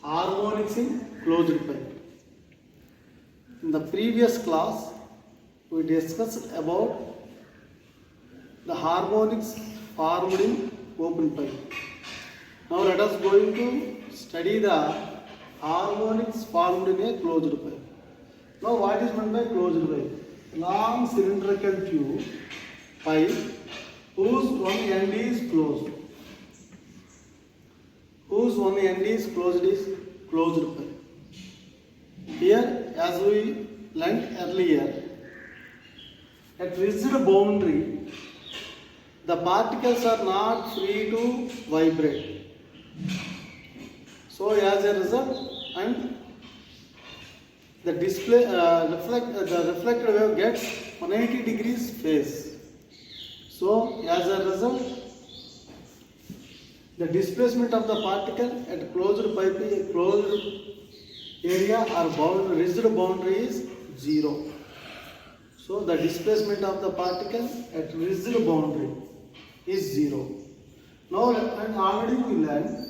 harmonics in closed pipe. In the previous class, we discussed about the harmonics formed in open pipe. Now let us going to study the harmonics formed in a closed pipe. Now what is meant by closed pipe? Long cylindrical tube pipe whose one end is closed. Whose one end is closed pipe. Here, as we learnt earlier, at rigid boundary, the particles are not free to vibrate. So, as a result, and the reflected wave gets 180 degrees phase. So, as a result, the displacement of the particle at closed pipe, closed area or boundary, rigid boundary is 0. So the displacement of the particle at rigid boundary is 0. Now, and already we learned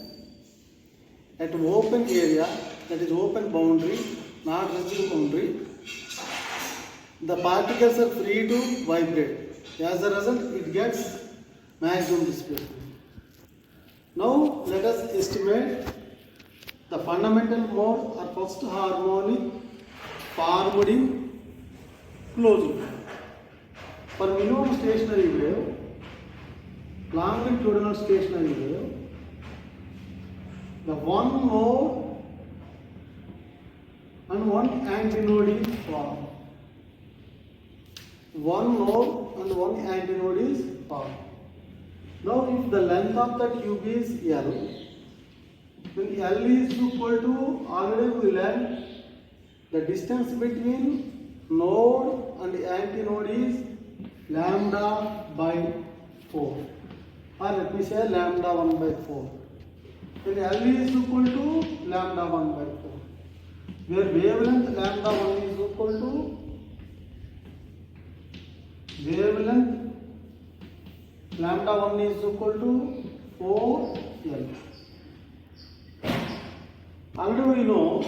at open area, that is open boundary, not rigid boundary, the particles are free to vibrate. As a result, it gets maximum displacement. Now let us estimate the fundamental mode or first harmonic formed in closed pipe. For minimum stationary wave, longitudinal stationary wave, the one node and one antinode is formed. One node and one antinode is formed. Now if the length of the tube is L, then L is equal to, already we learned, the distance between node and antinode is lambda by 4, or let me say lambda 1 by 4. Then L is equal to lambda 1 by 4, where wavelength lambda 1 is equal to wavelength lambda 1 is equal to 4L. Already we know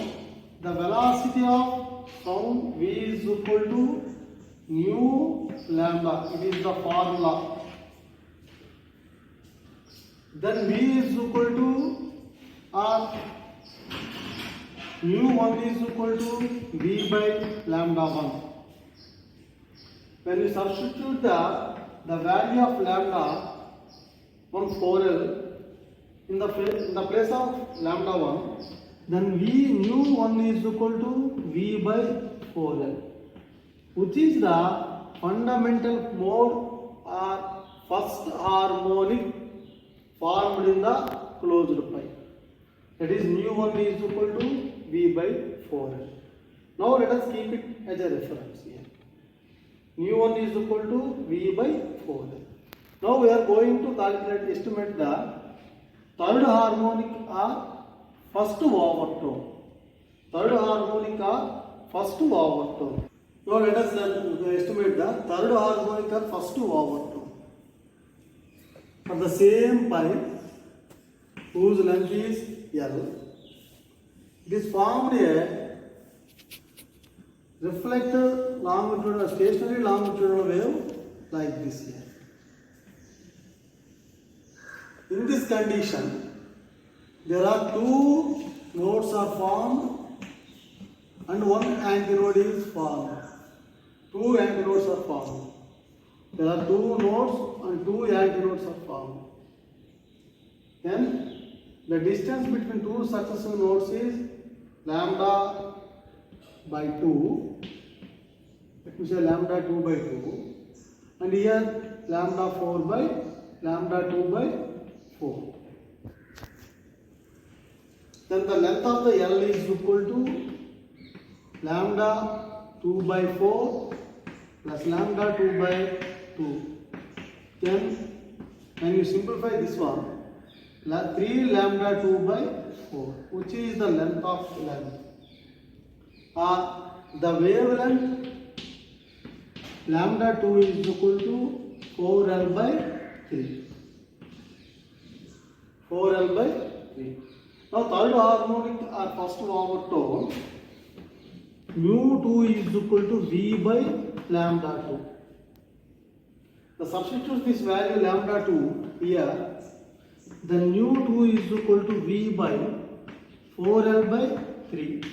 the velocity of sound V is equal to nu lambda. It is the formula. Then V is equal to nu 1 is equal to V by lambda 1. When we substitute the value of lambda 1 4L in the place of lambda 1, then V nu 1 is equal to V by 4L, which is the fundamental mode or first harmonic formed in the closed pipe. That is nu 1 is equal to V by 4L. Now let us keep it as a reference here. Nu 1 is equal to V by 4L. Now we are going to estimate the third harmonic or first overtone. Third harmonic or first overtone. Now let us estimate the third harmonic or first overtone. For the same pipe whose length is L, it is formed a reflected longitudinal, stationary longitudinal wave like this here. In this condition, there are two nodes are formed and one antinode is formed. Two antinodes are formed. There are two nodes and two antinodes are formed. Then the distance between two successive nodes is lambda by 2. Let me say lambda 2 by 2. And here lambda 4 by lambda 2 by 4. Then the length of the L is equal to lambda 2 by 4 plus lambda 2 by 2. Then when you simplify this one, 3 lambda 2 by 4, which is the length of length. The wavelength lambda 2 is equal to 4L by 3. 4L by 3. Now third harmonic or first overtone, mu2 is equal to V by lambda 2. The substitute this value lambda 2 here, then mu2 is equal to V by 4L by 3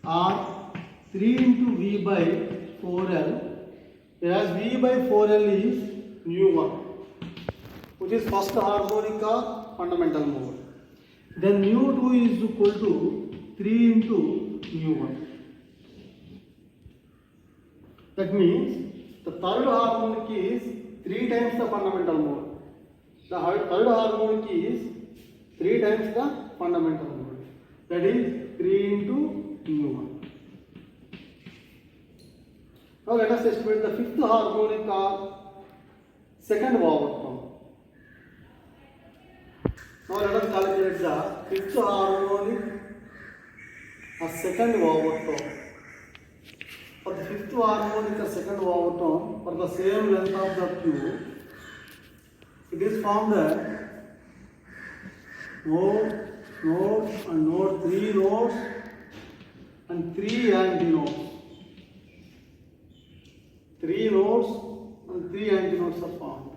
or 3 into V by 4L, whereas V by 4L is mu1, which is first harmonic or fundamental mode. Then mu2 is equal to 3 into mu1. That means the third harmonic is 3 times the fundamental mode. The third harmonic is 3 times the fundamental mode. That is 3 into mu1. Now let us estimate the fifth harmonic or second overtone. Now let us calculate the fifth harmonic or second overtone. For the fifth harmonic or second overtone, for the same length of the tube, it is formed that node, and node, 3 nodes and 3 antinodes. 3 nodes and 3 antinodes are formed.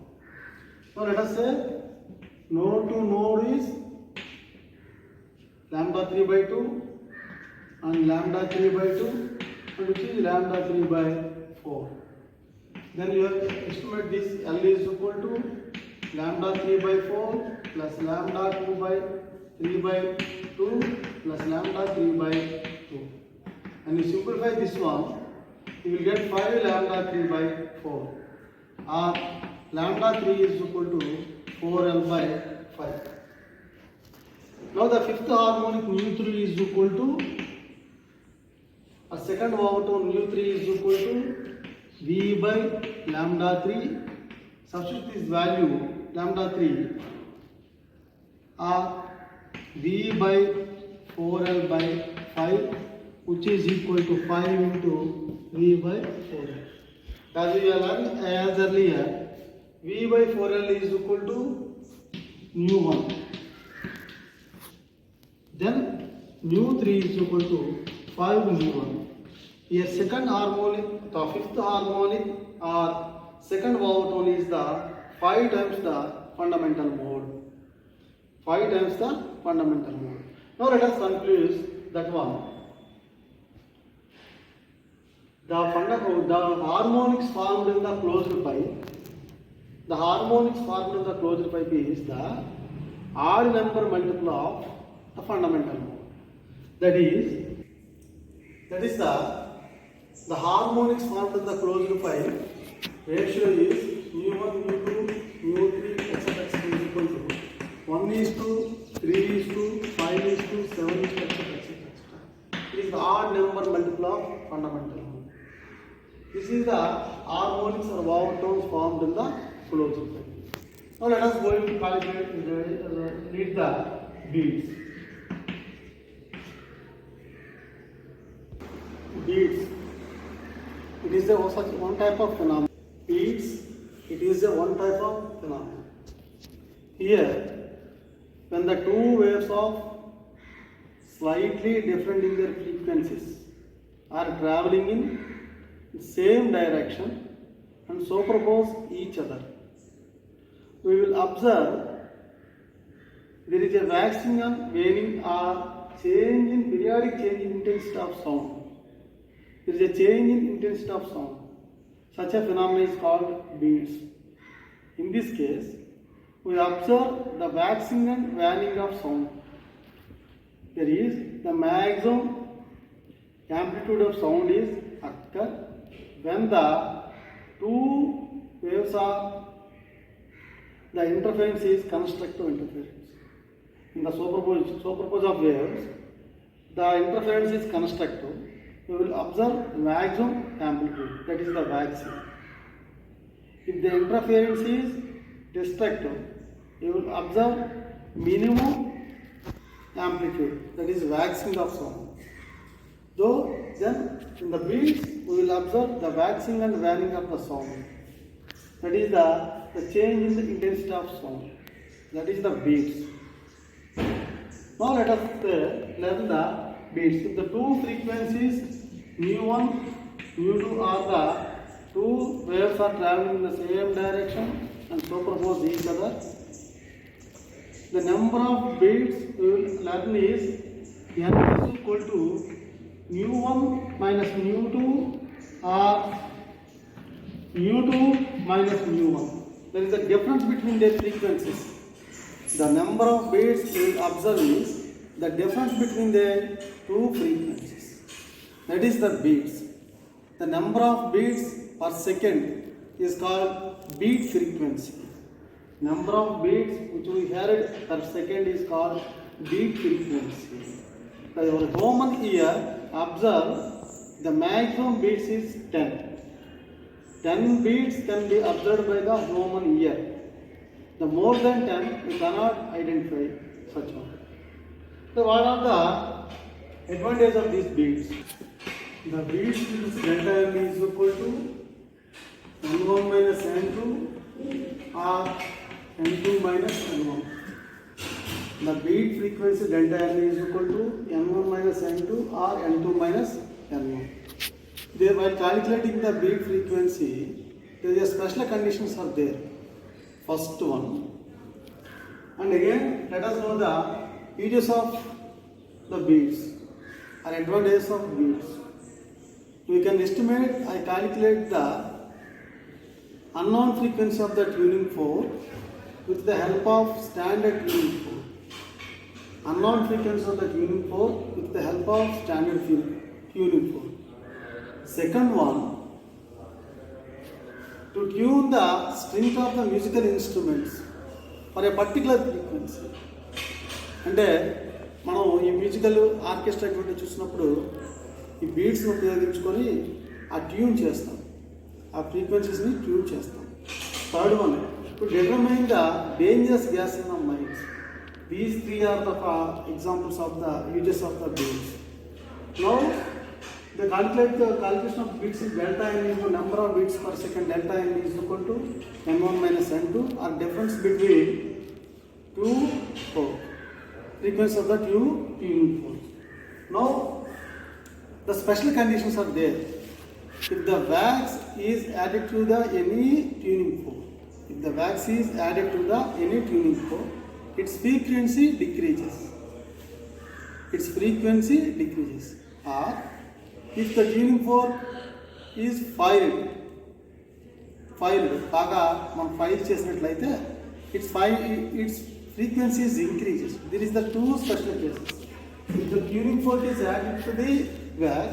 Now let us say node to node is lambda 3 by 2 and lambda 3 by 2, and which is lambda 3 by 4. Then you have to estimate this L is equal to lambda 3 by 4 plus lambda 2 by 3 by 2 plus lambda 3 by 2. And you simplify this one, you will get 5 lambda 3 by 4. Or lambda 3 is equal to 4L by 5. Now the fifth harmonic mu3 is equal to a second overtone mu3 is equal to V by lambda 3. Substitute this value lambda 3 or V by 4L by 5, which is equal to 5 into V by 4L. As we have learned as earlier, V by 4L is equal to mu1. Then mu3 is equal to 5 mu1. Here second harmonic, the fifth harmonic or second overtone is the 5 times the fundamental mode. 5 times the fundamental mode. Now let us conclude that one. The harmonics formed in the closed pipe. The harmonics formed in the closed pipe is the odd number multiple of the fundamental mode. That is the harmonics formed in the closed pipe ratio is mu1, mu2, mu3, etc. is equal to 1 is to 3 is to 5 is to 7 is to etc. It is the odd number multiple of fundamental mode. This is the harmonics or overtones formed in the closed pipe. Now let us go into calculate, read the beats. Beats. It is a such one type of phenomenon. Beats. It is a one type of phenomenon. Here, when the two waves of slightly different in their frequencies are traveling in the same direction and superpose each other, we will observe there is a waxing and waning or periodic change in intensity of sound. There is a change in intensity of sound. Such a phenomenon is called beats. In this case, we observe the waxing and waning of sound. There is the maximum amplitude of sound is occur when the two waves are the interference is constructive interference. In the superpose of waves, the interference is constructive. You will observe maximum amplitude, that is the waxing. If the interference is destructive, you will observe minimum amplitude, that is waxing of sound. Though then in the beats we will observe the waxing and waning of the sound, that is the change in the intensity of sound, that is the beats. Now let us learn the beats. If the two frequencies mu1, mu2 are the two waves are traveling in the same direction and superpose each other, the number of beats we will learn is n is equal to mu1 minus mu2 or mu2 minus mu1. There is a difference between their frequencies. The number of beats we will observe is the difference between the two frequencies. That is the beats. The number of beats per second is called beat frequency. Number of beats which we heard per second is called beat frequency. For your human ear, observe the maximum beats is 10. 10 beats can be observed by the human ear. The more than 10, you cannot identify such one. So what are the advantages of these beats? The beats is delta n is equal to n1 minus n2 or n2 minus n1. The beat frequency delta n is equal to n1 minus n2 or n2 minus n1. There, while calculating the beat frequency, there is a special conditions are there. First one, and again let us know the uses of the beats or advantages of beats. We can estimate, I calculate the unknown frequency of the tuning fork with the help of standard tuning fork. Unknown frequency of the tuning fork with the help of standard tuning fork. Second one, to tune the strength of the musical instruments for a particular frequency. అంటే మనం ఈ musical orchestra ఇటువంటి చూసినప్పుడు ఈ బీట్స్ని ఉపయోగించుకొని ఆ tune చేస్తాం, ఆ ఫ్రీక్వెన్సీస్ని ట్యూన్ చేస్తాం. Third one, to determine the dangerous gas in the minds. These three are the examples of the uses of the beats. Now the calculation of beats is delta n is the number of beats per second. Delta n is equal to n1 minus n2 or difference between two forks, frequency of the tuning fork. Now the special conditions are there. If the wax is added to the any tuning fork, if the wax is added to the any tuning fork, its frequency decreases. Its frequency decreases. Or if the tuning fork is filed బాగా మనం file చేసినట్లయితే its frequency is increases. There is the two special cases. If the tuning fork is added to the wax,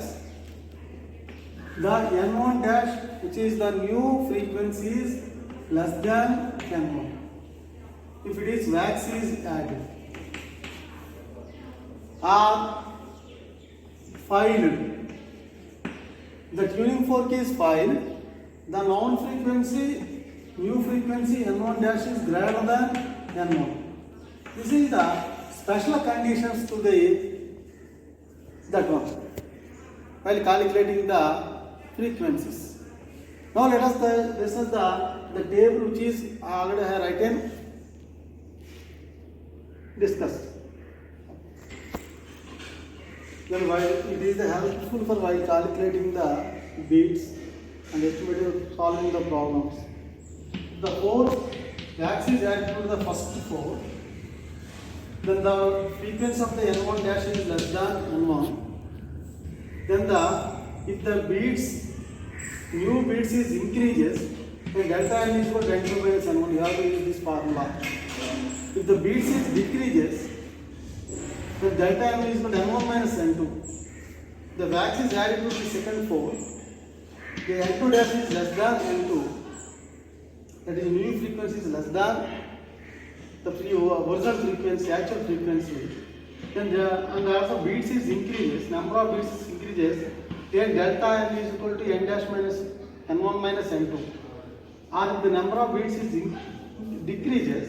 the n1 dash, which is the new frequency, is less than n1. If it is wax is added or filed, the tuning fork is filed, the known frequency, new frequency n1 dash is greater than n1. This is the special conditions to that one while calculating the frequencies. Now let us this is the table which is already I written discussed. Then while it is helpful for while calculating the beats and estimating solving the problems. The fourth wax is added to the first four. Then the frequency of the n1 dash is less than n1. Then if the beats, new beats is increases, then delta n is equal to n2 minus n1. You have to use this formula. If the beats is decreases, then delta n is equal to n1 minus n2. The wax is added to the second fork. The n2 dash is less than n2. That is, new frequency is less than the original frequency, actual frequency. Then and also beats is increases, number of beats is increases. Then delta n is equal to n dash minus n1 minus n2. And if the number of beats is decreases,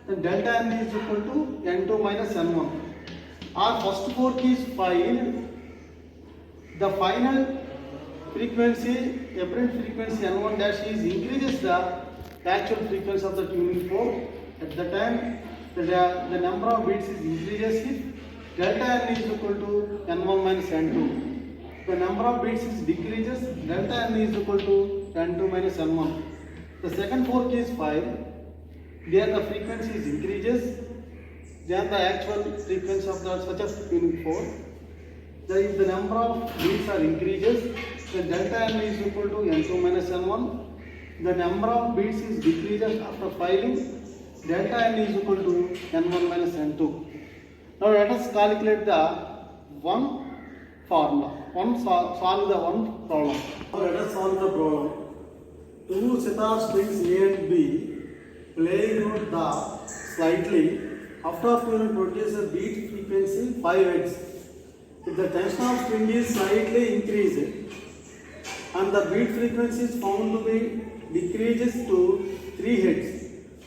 then delta n is equal to n2 minus n1. Our first fork is filed. The final frequency, apparent frequency n1 dash is increases the actual frequency of the tuning fork. At the time the number of bits is increases if delta n is equal to n1 minus n2. The number of bits is decreases, delta n is equal to n2 minus n1. The second fork is 5. There the frequency is increases than the actual frequency of the such as tuning fork. If the number of bits are increases, then delta n is equal to n2 minus n1. The number of bits is decreases after filing, delta n is equal to n1 minus n2. Now let us calculate the one formula. Solve the one problem. Now let us solve the problem. Two set of strings A and B playing on the slightly after produce a beat frequency 5 Hz. If the tension of string is slightly increased and the beat frequency is found to be decreases to 3 Hz,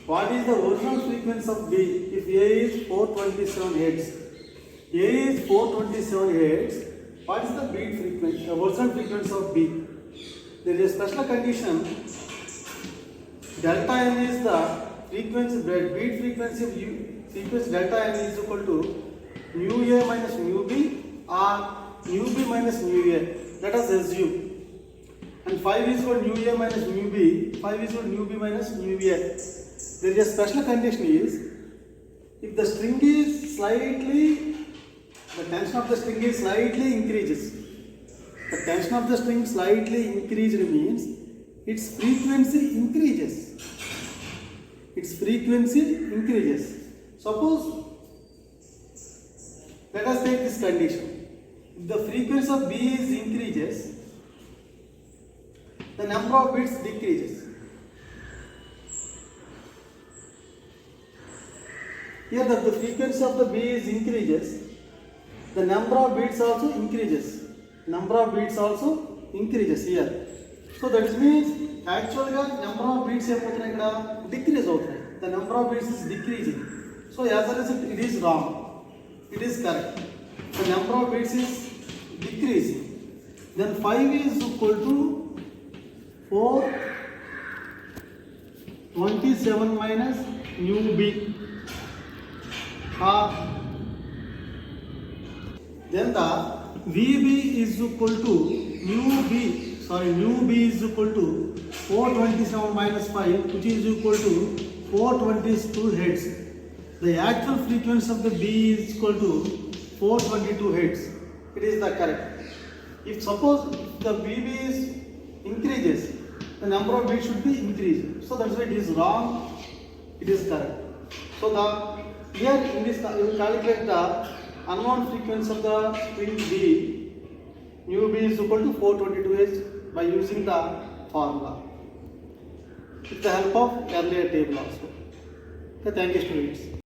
what is the original frequency of B if A is 427 Hz? A is 427 Hz. What is the beat frequency, the original frequency of B? There is a special condition. Delta n is the frequency, beat frequency of frequency delta n is equal to mu A minus mu B or mu B minus mu A. Let us assume. And 5 is equal to mu A minus mu B. 5 is equal to mu B minus mu A. There is a special condition is if the string is slightly, the tension of the string is slightly increases. The tension of the string slightly increased means its frequency increases. Its frequency increases. Suppose, let us take this condition. If the frequency of B is increases, the number of bits decreases. Here the frequency of the B is increases, the number of bits also increases. Number of bits also increases here. So that means actually number of bits decrease. The number of bits is decreasing. So as a result it is wrong. It is correct. The number of bits is decreasing. Then 5 is equal to 427 minus mu B. Then the VB is equal to mu B is equal to 427 minus 5, which is equal to 422 Hz. The actual frequency of the B is equal to 422 Hz. It is the correct. If suppose the VB is increases, the number of bits should be increased. So that's why it is wrong. It is correct. So the here in this you will calculate the unknown frequency of the string B. Mu B is equal to 422 Hz by using the formula with the help of earlier table also. Okay, thank you students.